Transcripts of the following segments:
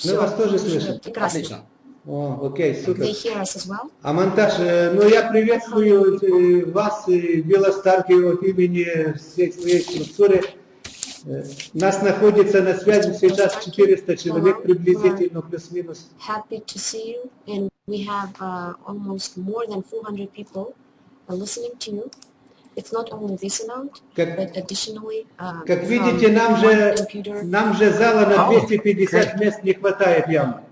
Мы вас тоже слышим. Прекрасно. О, окей, супер. They hear us as well? А монтаж, ну я приветствую вас и Биллом Старки от имени всей своей структуры. Нас находится на связи сейчас 400 человек приблизительно, плюс-минус. Happy to see you, and we have almost more than 400 people listening to you. It's not only this amount, but additionally, как видите, нам же зала на 250 мест не хватает явно.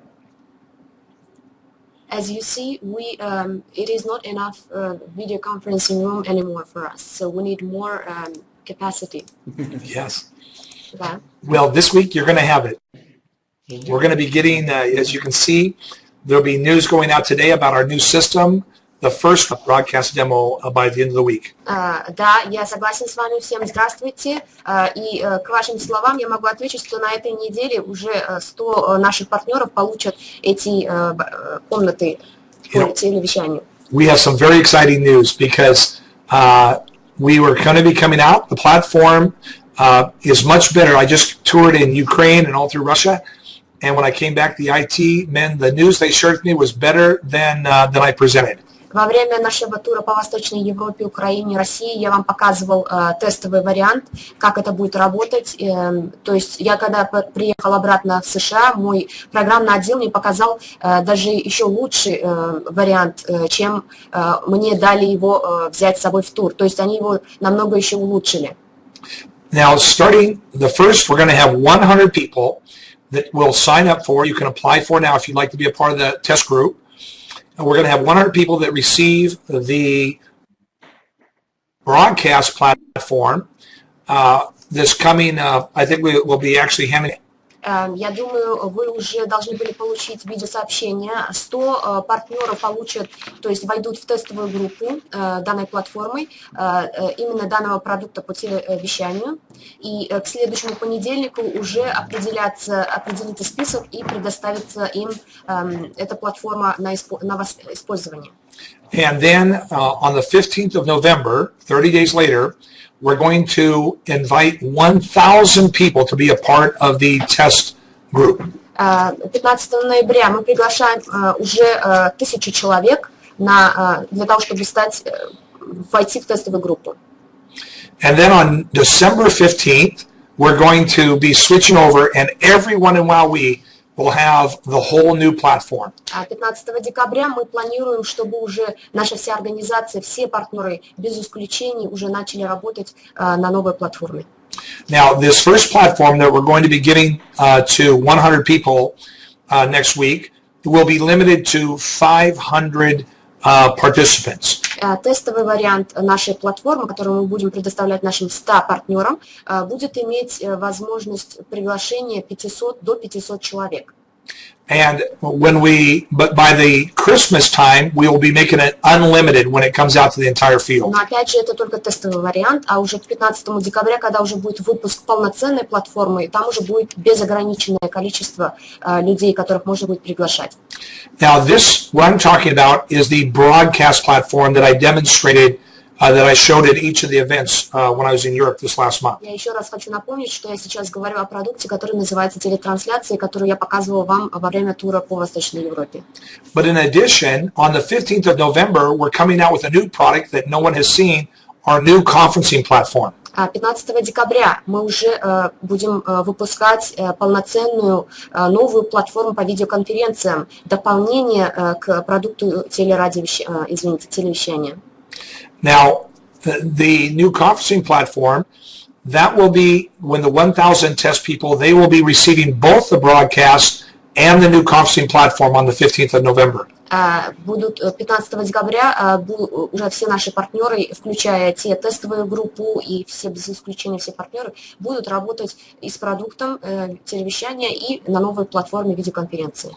As you see, it is not enough video conferencing room anymore for us, so we need more capacity. Yes. Yeah. Well, this week you're going to have it. We're going to be getting, as you can see, there'll be news going out today about our new system, the first broadcast demo by the end of the week. Да, я согласен с вами всем. Здравствуйте. И к вашим словам я могу ответить, что на этой неделе уже 100 наших партнеров получат эти комнаты по телевещанию. We have some very exciting news because we were going to be coming out. The platform is much better. I just toured in Ukraine and all through Russia. And when I came back, the IT men, the news they shared with me was better than I presented. Во время нашего тура по Восточной Европе, Украине, России я вам показывал тестовый вариант, как это будет работать. То есть я когда приехал обратно в США, мой программный отдел мне показал даже еще лучший вариант, чем мне дали его взять с собой в тур. То есть они его намного еще улучшили. Now, starting the first, we're going to have 100 people that will sign up for. You can apply for now if you'd like to be a part of the test group. And we're going to have 100 people that receive the broadcast platform this coming, I think we will be actually handing. Я думаю, вы уже должны были получить видеосообщение. 100 партнеров получат, то есть войдут в тестовую группу данной платформы, именно данного продукта по телевещанию. И к следующему понедельнику уже определится список и предоставится им эта платформа на использование. And then on the 15th of November, 30 days later, we're going to invite 1,000 people to be a part of the test group. 15 ноября мы приглашаем уже 1000 человек для того, чтобы войти в тестовую группу. And then on December 15th, we're going to be switching over, and everyone in WowWe will have the whole new platform. 15 декабря мы планируем, чтобы уже наша вся организация, все партнеры, без исключений, уже начали работать на новой платформе. Now, this first platform that we're going to be giving to 100 people next week will be limited to 500 participants. Тестовый вариант нашей платформы, которую мы будем предоставлять нашим 100 партнерам, будет иметь возможность приглашения до 500 человек. And but by the Christmas time, we will be making it unlimited when it comes out to the entire field. Но опять же, это только тестовый вариант, а уже к 15 декабря, когда уже будет выпуск полноценной платформы, там уже будет безограниченное количество людей, которых можно будет приглашать. Now, what I'm talking about is the broadcast platform that I demonstrated, that I showed at each of the events when I was in Europe this last month. Я еще раз хочу напомнить, что я сейчас говорю о продукте, который называется телетрансляция, которую я показывал вам во время тура по Восточной Европе. But in addition, on the 15th of November, we're coming out with a new product that no one has seen, our new conferencing platform. 15 декабря мы уже будем выпускать полноценную новую платформу по видеоконференциям, дополнение к продукту телевещания. Now, the new conferencing platform, that will be when the 1,000 test people, they will be receiving both the broadcast and the new conferencing platform on the 15th of November. Будут 15 декабря уже все наши партнеры, включая те тестовую группу и все без исключения все партнеры, будут работать и с продуктом телевещания и на новой платформе видеоконференции.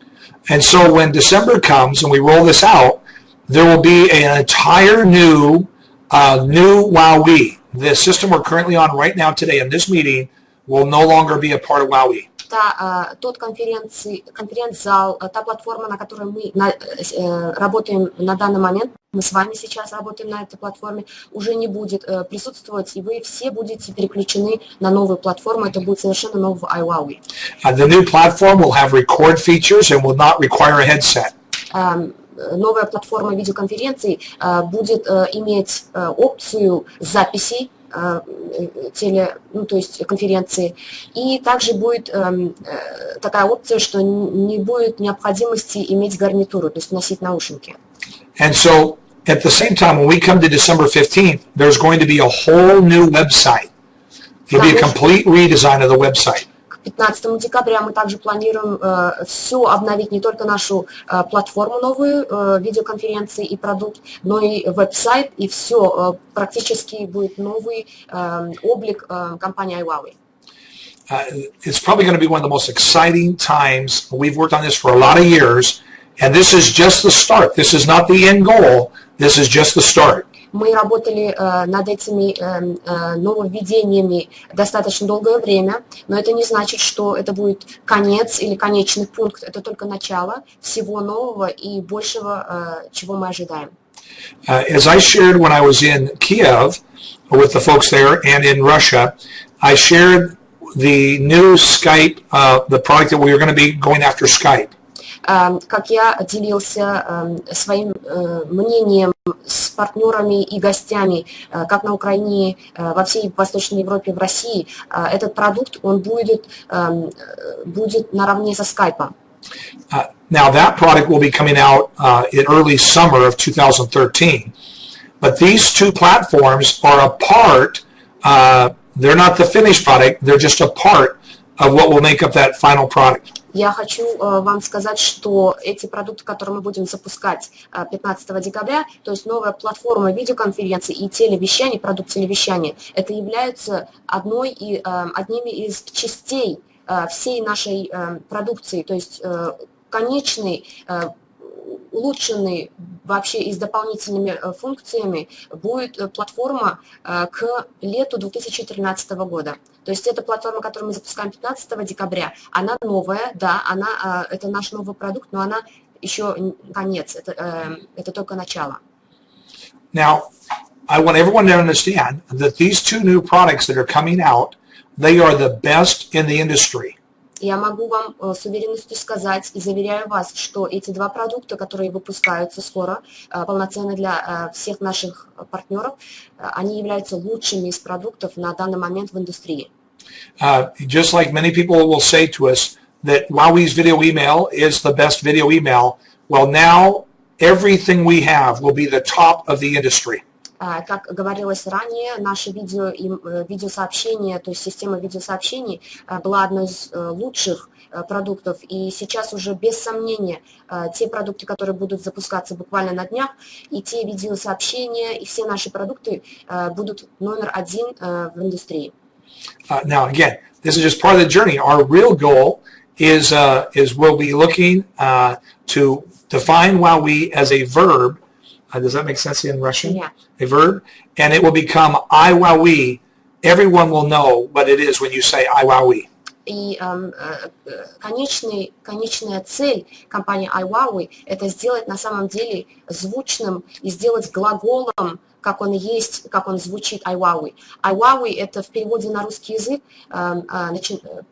And so when December comes and we roll this out, there will be an entire new WowWe. The system we're currently on right now today in this meeting will no longer be a part of WowWe. тот конференц-зал, та платформа, на которой мы работаем на данный момент, мы с вами сейчас работаем на этой платформе, уже не будет присутствовать, и вы все будете переключены на новую платформу. Это будет совершенно новый iWowWe. The new platform will have record features and will not require a headset. Новая платформа видеоконференций будет иметь опцию записи, то есть конференции, и также будет такая опция, что не будет необходимости иметь гарнитуру, то есть носить наушники. And so at the same time, when we come to December 15th, there's going to be a whole new website. It'll be a complete redesign of the website. К 15 декабря мы также планируем все обновить, не только нашу платформу новую, видеоконференции и продукт, но и веб-сайт, и все, практически будет новый облик компании iWowWe. It's probably going to be one of the most exciting times. We've worked on this for a lot of years, and this is just the start. This is not the end goal. This is just the start. Мы работали над этими нововведениями достаточно долгое время, но это не значит, что это будет конец или конечный пункт. Это только начало всего нового и большего, чего мы ожидаем. As I shared when I was in Kiev with the folks there and in Russia, I shared the new Skype, the product that we were going to be going after Skype. Как я делился своим мнением с партнерами и гостями, как на Украине, во всей Восточной Европе, в России, этот продукт, он будет наравне со Skype. Now that product will be coming out in early summer of 2013, but these two platforms are a part, they're not the finished product, they're just a part of what will make up that final product. Я хочу вам сказать, что эти продукты, которые мы будем запускать 15 декабря, то есть новая платформа видеоконференции и телевещания, продукт телевещания, это являются одними из частей всей нашей продукции, то есть конечный, улучшенный вообще и с дополнительными функциями будет платформа к лету 2013 года. То есть эта платформа, которую мы запускаем 15 декабря, она новая, да, это наш новый продукт, но она еще конец, это только начало. Now, I want everyone to understand that these two new products that are coming out, they are the best in the industry. Я могу вам с уверенностью сказать и заверяю вас, что эти два продукта, которые выпускаются скоро, полноценно для всех наших партнеров, они являются лучшими из продуктов на данный момент в индустрии. Just like many people will say to us that WowWe's video email is the best video email, well now everything we have will be the top of the industry. Как говорилось ранее, наше видеосообщение, то есть система видеосообщений была одной из лучших продуктов. И сейчас уже без сомнения те продукты, которые будут запускаться буквально на днях, и те видеосообщения, и все наши продукты будут номер один в индустрии. Now again, this is just part of the journey. Our real goal is we'll be looking to define WowWe as a verb. Does that make sense in Russian? Yeah. A verb, and it will become iWowWe. Everyone will know what it is when you say iWowWe. И конечная цель компании iWowWe – это сделать на самом деле звучным и сделать глаголом, как он есть, как он звучит iWowWe. iWowWe – это в переводе на русский язык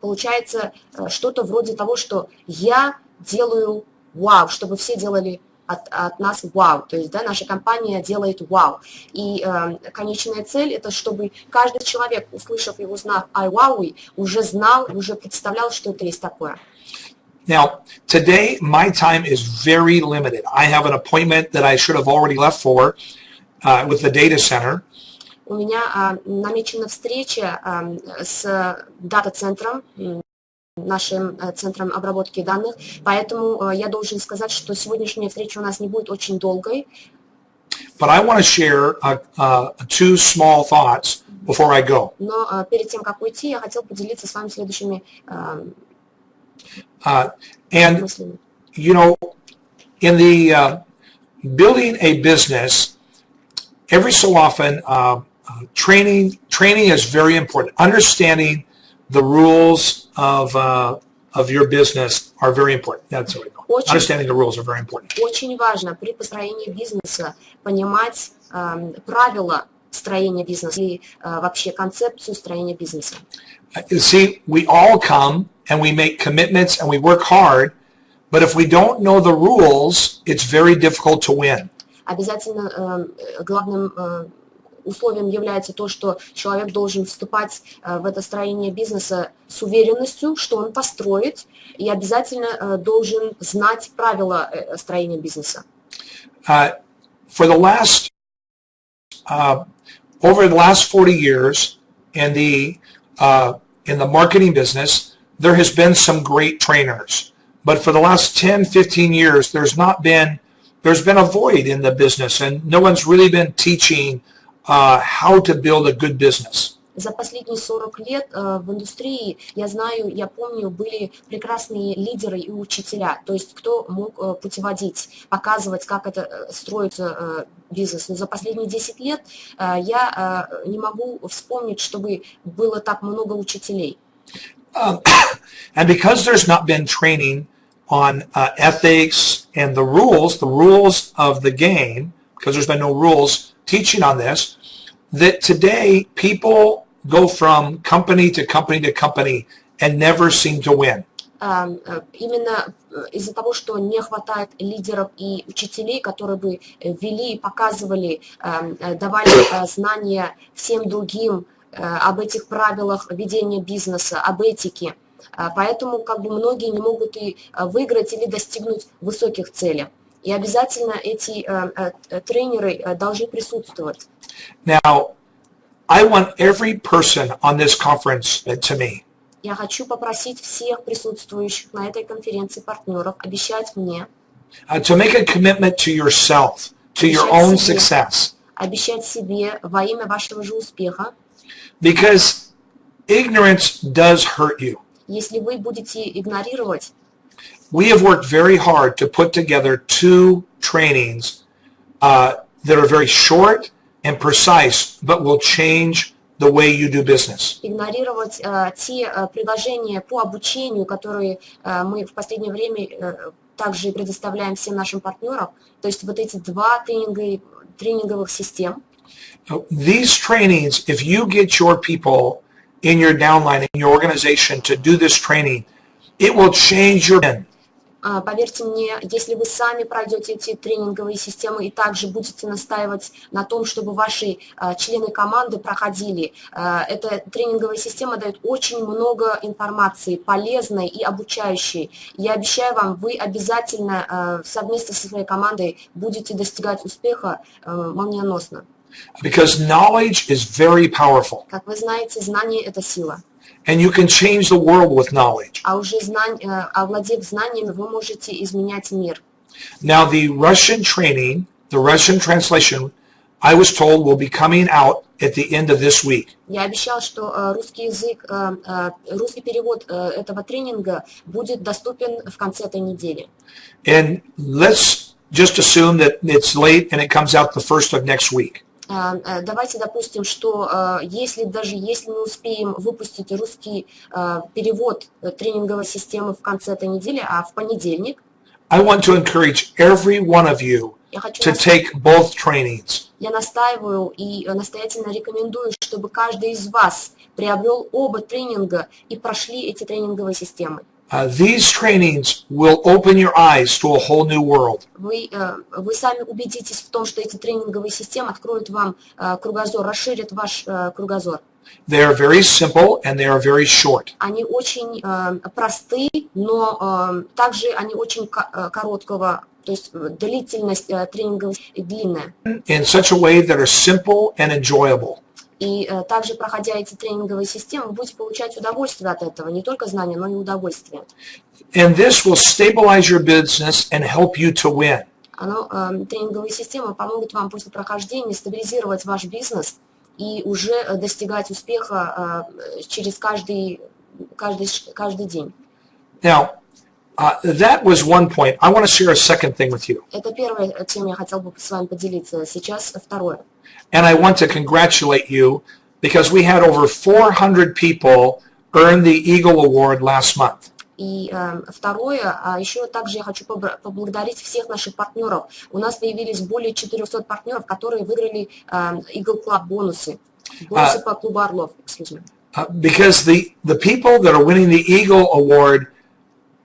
получается что-то вроде того, что я делаю вау, чтобы все делали от нас вау, то есть да, наша компания делает вау. И конечная цель – это чтобы каждый человек, услышав и узнав iWowWe, уже знал, уже представлял, что это есть такое. Now, today my time is very limited. I have an appointment that I should have already left for with the data center. У меня намечена встреча с дата-центром, нашим центром обработки данных, поэтому я должен сказать, что сегодняшняя встреча у нас не будет очень долгой. But I want to share two small thoughts before I go. Но перед тем, как уйти, я хотел поделиться с вами следующими And мыслями. you know, in the building a business, every so often training is very important. Understanding the rules of of your business are very important. That's what we know. Understanding the rules are very important. Очень важно при построении бизнеса понимать правила строения бизнеса и вообще концепцию строения бизнеса. See, we all come and we make commitments and we work hard, but if we don't know the rules, it's very difficult to win. Обязательно главным условием является то, что человек должен вступать в это строение бизнеса с уверенностью, что он построит, и обязательно должен знать правила строения бизнеса. For the last, over the last 40 years in the marketing business, there has been some great trainers. But for the last 10, 15 years, there's been a void in the business, and no one's really been teaching how to build a good business. За последние 40 лет в индустрии, я знаю, я помню, были прекрасные лидеры и учителя, то есть кто мог путеводить, показывать, как это строится бизнес. Но за последние 10 лет я не могу вспомнить, чтобы было так много учителей. And because there's not been training on ethics and the rules of the game, because there's been no rules teaching on this, that today people go from company to company to company and never seem to win. Именно из-за того, что не хватает лидеров и учителей, которые бы вели и показывали, давали знания всем другим об этих правилах ведения бизнеса, об этике. Поэтому как бы многие не могут и выиграть или достигнуть высоких целей. И обязательно эти тренеры должны присутствовать. Now, I want every person on this conference to me. Я хочу попросить всех присутствующих на этой конференции партнеров обещать мне, To make a commitment to yourself, to your own success. Обещать себе во имя вашего же успеха. Because ignorance does hurt you. Если вы будете игнорировать, we have worked very hard to put together 2 trainings that are very short and precise, but will change the way you do business. Игнорировать те предложения по обучению, которые мы в последнее время также предоставляем всем нашим партнерам, то есть вот эти 2 тренинговых систем. These trainings, if you get your people in your downline, in your organization to do this training, it will change your business. Поверьте мне, если вы сами пройдете эти тренинговые системы и также будете настаивать на том, чтобы ваши члены команды проходили, эта тренинговая система дает очень много информации, полезной и обучающей. Я обещаю вам, вы обязательно совместно со своей командой будете достигать успеха молниеносно. Because knowledge is very powerful. Как вы знаете, знание – это сила. And you can change the world with knowledge. А уже овладев знаниями, вы можете изменять мир. Now the Russian training, the Russian translation, I was told will be coming out at the end of this week. Я обещал, что русский язык, русский перевод этого тренинга будет доступен в конце этой недели. And let's just assume that it's late and it comes out the first of next week. Давайте допустим, что если мы успеем выпустить русский перевод тренинговой системы в конце этой недели, а в понедельник, I want to encourage every one of you to take both trainings. Я настаиваю и настоятельно рекомендую, чтобы каждый из вас приобрел оба тренинга и прошли эти тренинговые системы. These trainings will open your eyes to a whole new world. Вы сами убедитесь в том, что эти тренинговые системы откроют вам кругозор, расширят ваш кругозор. They are very simple and they are very short. Они очень просты, но также они очень короткого, то есть длительность тренингов длинная. In such a way that are simple and enjoyable. И также, проходя эти тренинговые системы, вы будете получать удовольствие от этого, не только знания, но и удовольствие. And this will stabilize your business and help you to win. Тренинговые системы помогут вам после прохождения стабилизировать ваш бизнес и уже достигать успеха через каждый день. Now, that was one point. I want to share a second thing with you. Это первое, чем я хотел бы с вами поделиться. Сейчас второе. And I want to congratulate you because we had over 400 people earn the Eagle Award last month. И второе, еще также я хочу поблагодарить всех наших партнеров. У нас появились более 400 партнеров, которые выиграли Eagle Club бонусы по клубу Орлов. Because the people that are winning the Eagle Award,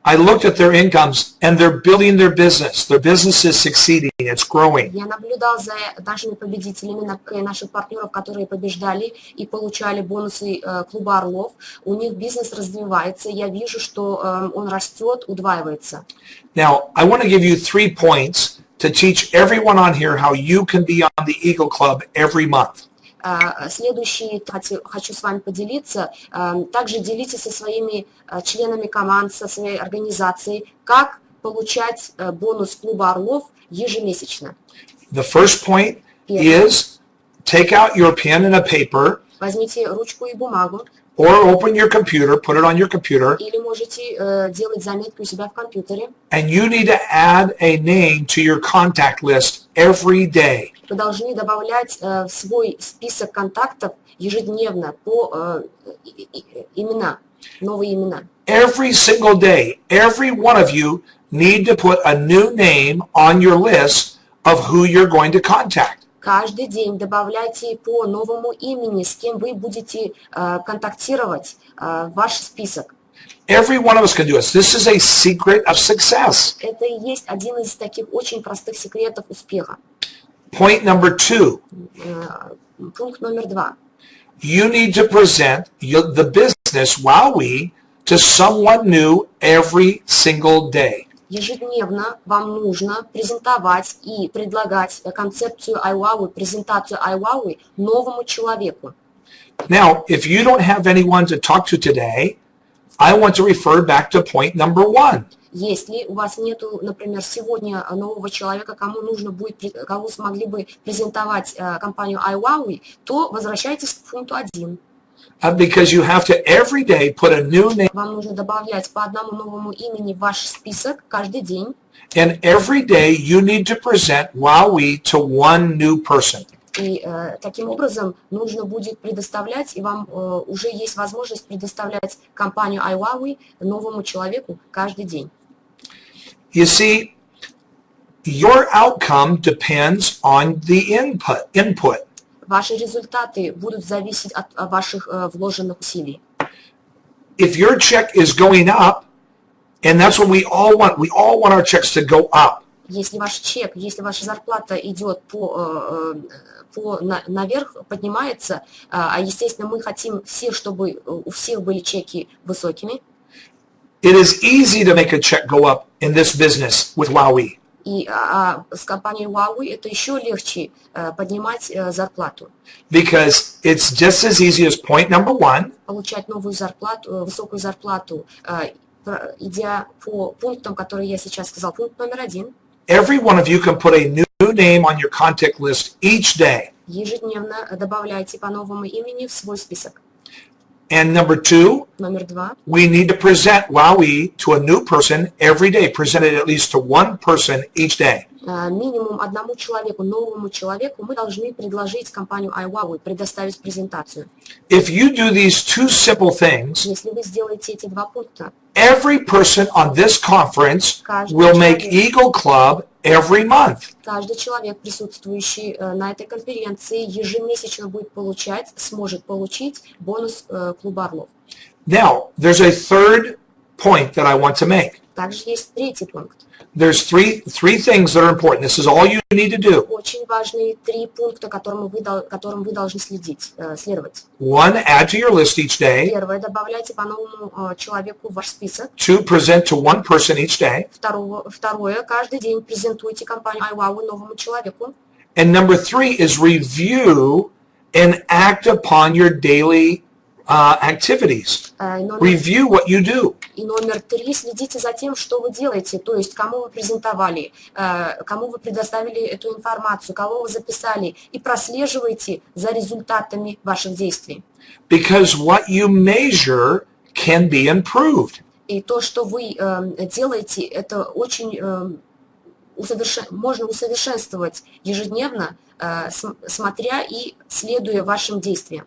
I looked at their incomes and they're building their business. Their business is succeeding, it's growing. Я наблюдал за нашими победителями, наших партнеров, которые побеждали и получали бонусы клуба Орлов. У них бизнес развивается. Я вижу, что он растет, удваивается. Now, I want to give you 3 points to teach everyone on here how you can be on the Eagle Club every month. Следующий хочу с вами поделиться. Также делитесь со своими членами команд, со своей организацией, как получать бонус клуба Орлов ежемесячно. The first point is take out your pen and a paper. Возьмите ручку и бумагу. Or open your computer, put it on your computer. Или можете делать заметки у себя в компьютере. And you need to add a name to your contact list every day. Вы должны добавлять в свой список контактов ежедневно по имена, новые имена. Every single day, every one of you need to put a new name on your list of who you're going to contact. Каждый день добавляйте по новому имени, с кем вы будете контактировать в ваш список. Every one of us can do this. This is a secret of success. Это и есть один из таких очень простых секретов успеха. Point number 2. Пункт номер 2. You need to present the business WowWe to someone new every single day. Ежедневно вам нужно презентовать и предлагать концепцию iWowWe, презентацию iWowWe новому человеку. Now, if you don't have anyone to talk to today, I want to refer back to point number 1. Если у вас нету, например, сегодня нового человека, кому нужно будет, кого смогли бы презентовать компанию iWowWe, то возвращайтесь к пункту 1. Because you have to every day put a new name. Вам нужно добавлять по одному новому имени в ваш список каждый день. And every day you need to present WowWe to one new person. И таким образом нужно будет предоставлять, и вам уже есть возможность предоставлять компанию iWowWe новому человеку каждый день. You see, your outcome depends on the input. Ваши результаты будут зависеть от ваших вложенных усилий. If your check is going up, and that's what we all want our checks to go up. Если ваш чек, если ваша зарплата идет наверх, поднимается, а естественно мы хотим все, чтобы у всех были чеки высокими. It is easy to make a check go up in this business with WowWe. И с компанией WowWe это еще легче поднимать зарплату. Because it's just as easy as point number 1. Получать новую зарплату, высокую зарплату, идя по пунктам, которые я сейчас сказал. Пункт номер 1. Every one of you can put a new name on your contact list each day. Ежедневно добавляйте по новому имени в свой список. And number 2, номер 2. We need to present WowWe to a new person every day. Present it at least to one person each day. Минимум одному человеку, новому человеку мы должны предложить компанию iWowWe, предоставить презентацию. If you do these 2 simple things, если вы сделаете эти 2 пункта, every person on this conference will make Eagle Club every month. Каждый человек, присутствующий на этой конференции, ежемесячно будет сможет получить бонус клуба Орлов. Now, there's a third point that I want to make. Также есть третий пункт. There's three things that are important. This is all you need to do. Очень важные 3 пункта, которым вы должны следовать. 1, add to your list each day. Первое, добавляйте по новому человеку в ваш список. 2, present to one person each day. Второе, каждый день презентуйте компанию iWowWe новому человеку. And number 3 is review and act upon your daily activities. Review what you do. И номер 3, следите за тем, что вы делаете, то есть кому вы презентовали, кому вы предоставили эту информацию, кого вы записали, и прослеживайте за результатами ваших действий. Because what you measure can be improved. И то, что вы делаете, это очень можно усовершенствовать ежедневно, смотря и следуя вашим действиям.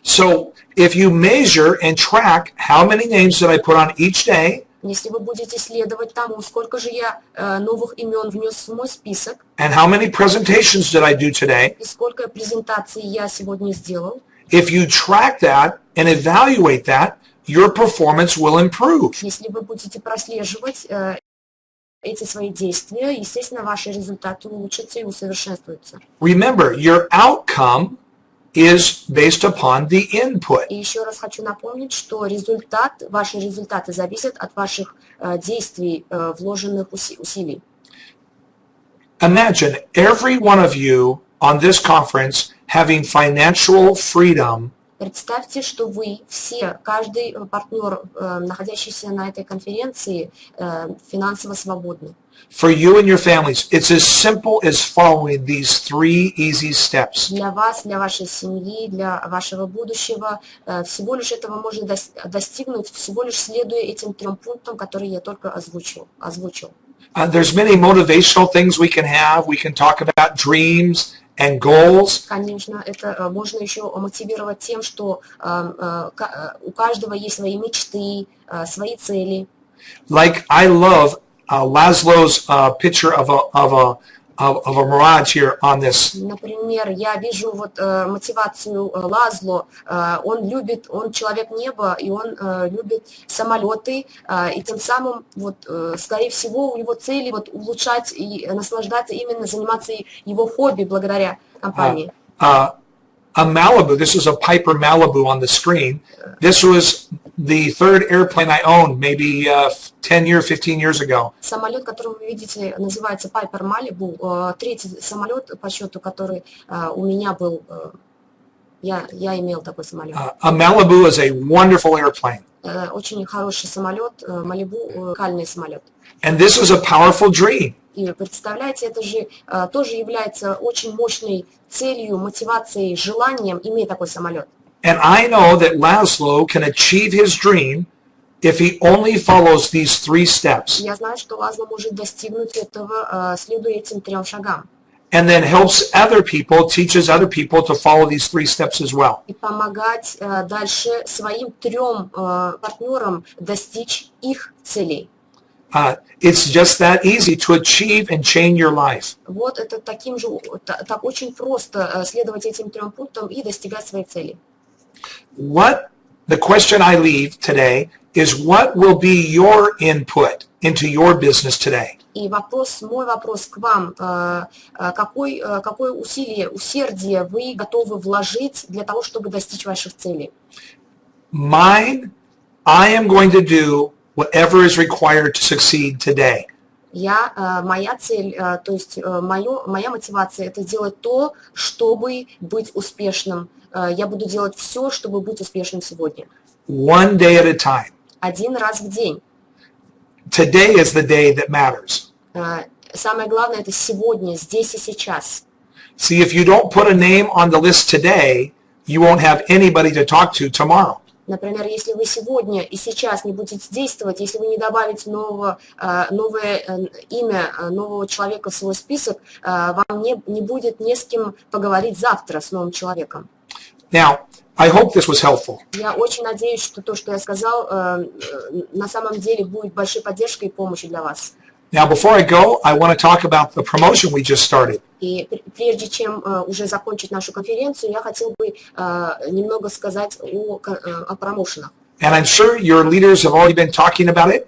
So if you measure and track how many names did I put on each day, Если вы будете следовать тому, сколько же я новых имен внес в мой список, and how many presentations did I do today, и сколько презентаций я сегодня сделал, if you track that and evaluate that, your performance will improve. если вы будете прослеживать эти свои действия, естественно, ваши результаты улучшатся и усовершенствуются. Remember, your outcome is based upon the input. И еще раз хочу напомнить, что ваши результаты зависят от ваших действий, вложенных усилий. Imagine every one of you on this conference having financial freedom. Представьте, что вы все, каждый партнер, находящийся на этой конференции, финансово свободны. For you and your families, it's as simple as following these 3 easy steps. Для вас, для вашей семьи, для вашего будущего, всего лишь этого можно достигнуть, всего лишь следуя этим 3 пунктам, которые я только озвучил. There's many motivational things we can have. We can talk about dreams and goals. Конечно, это можно еще мотивировать тем, что у каждого есть свои мечты, свои цели. Like I love Laszlo's picture of a mirage here on this. Например, я вижу вот мотивацию Лазло. Он человек неба, и он любит самолеты, и тем самым вот, скорее всего, у него цели вот улучшать и наслаждаться, именно заниматься его хобби благодаря компании. A Malibu, this is a Piper Malibu on the screen. This was the 3rd airplane I owned maybe 15 years ago. Самолет, который вы видите, называется Piper Malibu. 3-й самолет по счету, который у меня был, я имел такой самолет. A Malibu is a wonderful airplane. Очень хороший самолет, Малибу, уникальный самолет. And this is a powerful dream. И представляете, это же тоже является очень мощной целью, мотивацией, желанием иметь такой самолет. And I know that Laszlo can achieve his dream if he only follows these 3 steps. Я знаю, что Лазло может достигнуть этого, следуя этим 3 шагам. And then helps other people, teaches other people to follow these 3 steps as well. И помогать дальше своим 3 партнерам достичь их целей. It's just that easy to achieve and change your life. Вот это так очень просто следовать этим 3 пунктам и достигать своей цели. The question I leave today is what will be your input into your business today? И мой вопрос к вам, какое усердие вы готовы вложить для того, чтобы достичь ваших целей? Mine, I am going to do whatever is required to succeed today. Моя цель, то есть моя мотивация – это делать то, чтобы быть успешным. Я буду делать все, чтобы быть успешным сегодня. One day at a time. 1 раз в день. Today is the day that matters. Самое главное – это сегодня, здесь и сейчас. See, if you don't put a name on the list today, you won't have anybody to talk to tomorrow. Например, если вы сегодня и сейчас не будете действовать, если вы не добавите новое имя нового человека в свой список, вам не будет не с кем поговорить завтра с новым человеком. Now, I hope this was helpful. Я очень надеюсь, что то, что я сказал, на самом деле будет большой поддержкой и помощью для вас. Now, before I go, I want to talk about the promotion we just started. И прежде чем уже закончить нашу конференцию, я хотел бы немного сказать о промоушенах. And I'm sure your leaders have already been talking about it.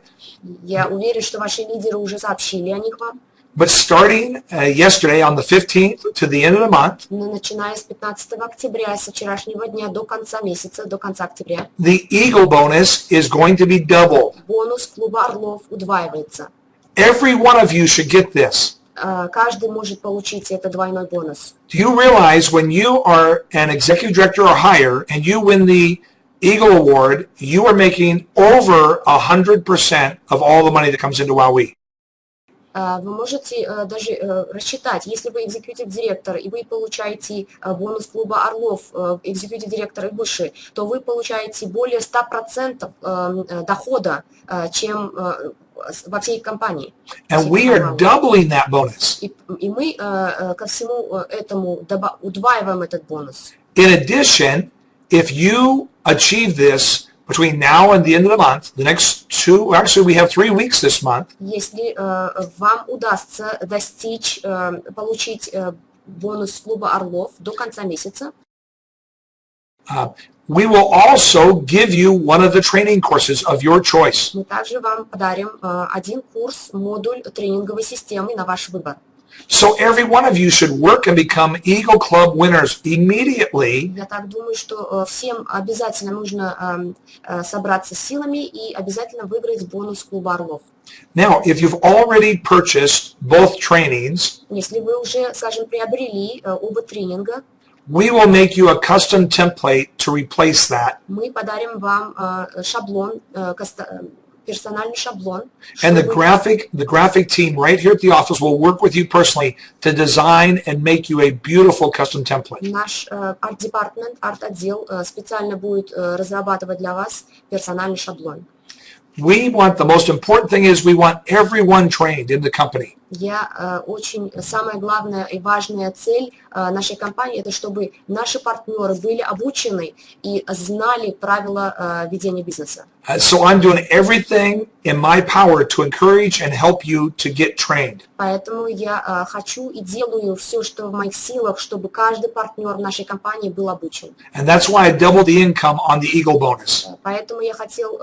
Я уверен, что ваши лидеры уже сообщили о них вам. But starting yesterday on the 15th to the end of the month, Но начиная с 15 октября, со вчерашнего дня до конца месяца, до конца октября, the Eagle bonus is going to be doubled. бонус клуба Орлов удваивается. Every one of you should get this. Каждый может получить этот двойной бонус. Do you realize when you are an executive director or higher and you win the Eagle Award, you are making over 100% of all the money that comes into WowWe? Вы можете даже рассчитать, если вы экзекьютив-директор и вы получаете бонус клуба Орлов, экзекьютив-директор и выше, то вы получаете более 100% дохода, чем во всей компании. And we are doubling that bonus. И мы ко всему этому удваиваем этот бонус. In addition, if you achieve this between now and the end of the month, the next actually we have 3 weeks this month. Если вам удастся достичь, получить бонус клуба Орлов до конца месяца, we will also give you one of the training courses of your choice. мы также вам подарим один курс, модуль тренинговой системы на ваш выбор. So every one of you should work and become Eagle Club winners immediately. Я так думаю, что всем обязательно нужно собраться с силами и обязательно выиграть бонус клуба Орлов. Now, if you've already purchased both trainings, Если вы уже, скажем, приобрели оба тренинга, we will make you a custom template to replace that. мы подарим вам шаблон, персональный шаблон. And the graphic team right here at the office will work with you personally to design and make you a beautiful custom template. Наш арт-департамент, арт-отдел специально будет разрабатывать для вас персональный шаблон. We want, the most important thing is we want everyone trained in the company. Самая главная и важная цель нашей компании – это чтобы наши партнеры были обучены и знали правила ведения бизнеса. So I'm doing everything in my power to encourage and help you to get trained. Поэтому я хочу и делаю все, что в моих силах, чтобы каждый партнер в нашей компании был обучен. And that's why I doubled the income on the Eagle bonus. Поэтому я хотел,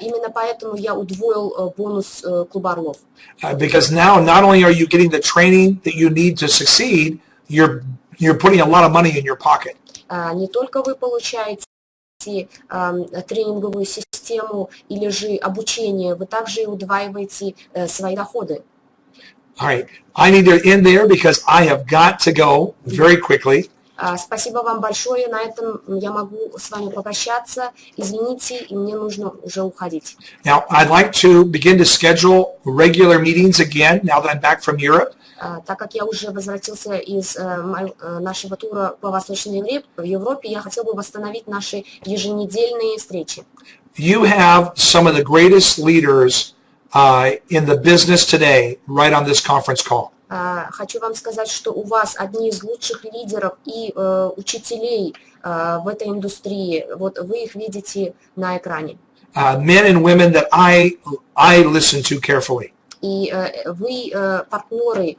именно поэтому я удвоил бонус клуба Орлов. Because now not only are you getting the training that you need to succeed, you're putting a lot of money in your pocket. Не только вы получаете тренинговую систему или же обучение, вы также и удваиваете свои доходы. All right, I need to end there because I have got to go very quickly. Спасибо вам большое. На этом я могу с вами попрощаться. Извините, и мне нужно уже уходить. Now, I'd like to begin to schedule regular meetings again now that I'm back from Europe. Так как я уже возвратился из нашего тура по Восточной Европе, я хотел бы восстановить наши еженедельные встречи. You have some of the greatest leaders in the business today right on this conference call. Хочу вам сказать, что у вас одни из лучших лидеров и учителей в этой индустрии. Вот вы их видите на экране. Men and women that I listen to carefully. И вы партнеры,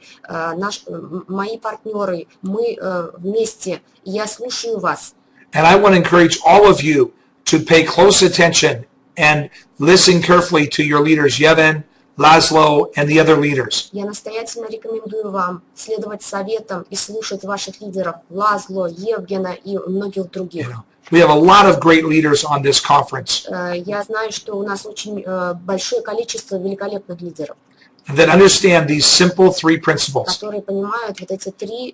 мои партнеры, мы вместе, я слушаю вас. And I want to encourage all of you to pay close attention and listen carefully to your leaders, Yevhen, Laszlo, and the other leaders. Я настоятельно рекомендую вам следовать советам и слушать ваших лидеров, Лазло, Евгена и многих других. We have a lot of great leaders on this conference. Я знаю, что у нас очень большое количество великолепных лидеров, that understand these simple 3 principles. Которые понимают вот эти 3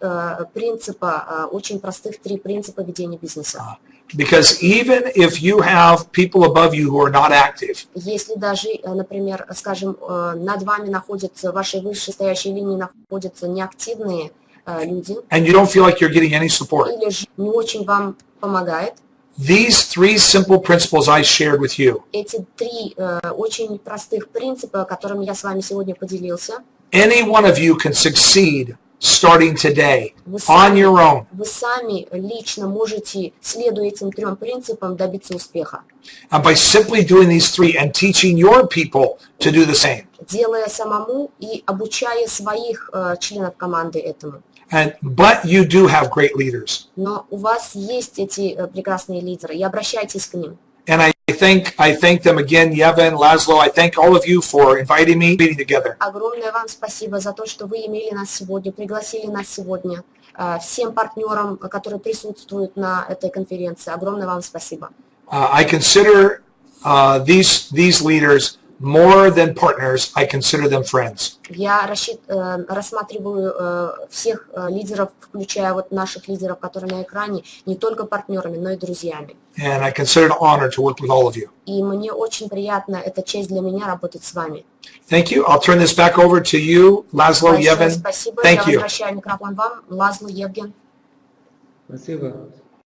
принципа, очень простых 3 принципа ведения бизнеса. Because even if you have people above you who are not active, если даже, например, скажем, над вами находятся, в вашей вышестоящей линии находятся неактивные люди, and you don't feel like you're getting any support, или же не очень вам помогает, these 3 simple principles I shared with you, эти 3 очень простых принципа, которыми я с вами сегодня поделился, any one of you can succeed starting today on your own. Вы сами лично можете, следуя этим 3 принципам, добиться успеха. And by simply doing these 3 and teaching your people to do the same. Делая самому и обучая своих членов команды этому. But you do have great leaders. Но у вас есть эти прекрасные лидеры, и обращайтесь к ним. And I thank them again, Yevhen, Laszlo. I thank all of you for inviting me, meeting together. Огромное вам спасибо за то, что вы имели нас сегодня, пригласили нас сегодня. Всем партнерам, которые присутствуют на этой конференции, огромное вам спасибо. I consider these leaders more than partners. I consider them friends. Я рассматриваю всех лидеров, включая вот наших лидеров, которые на экране, не только партнерами, но и друзьями. And I consider it an honor to work with all of you. И мне очень приятно, это честь для меня работать с вами. Thank you. I'll turn this back over to you, Laszlo, Yevhen. Спасибо. Thank Я you. возвращаю микрофон вам, Лазло, Евген. Спасибо.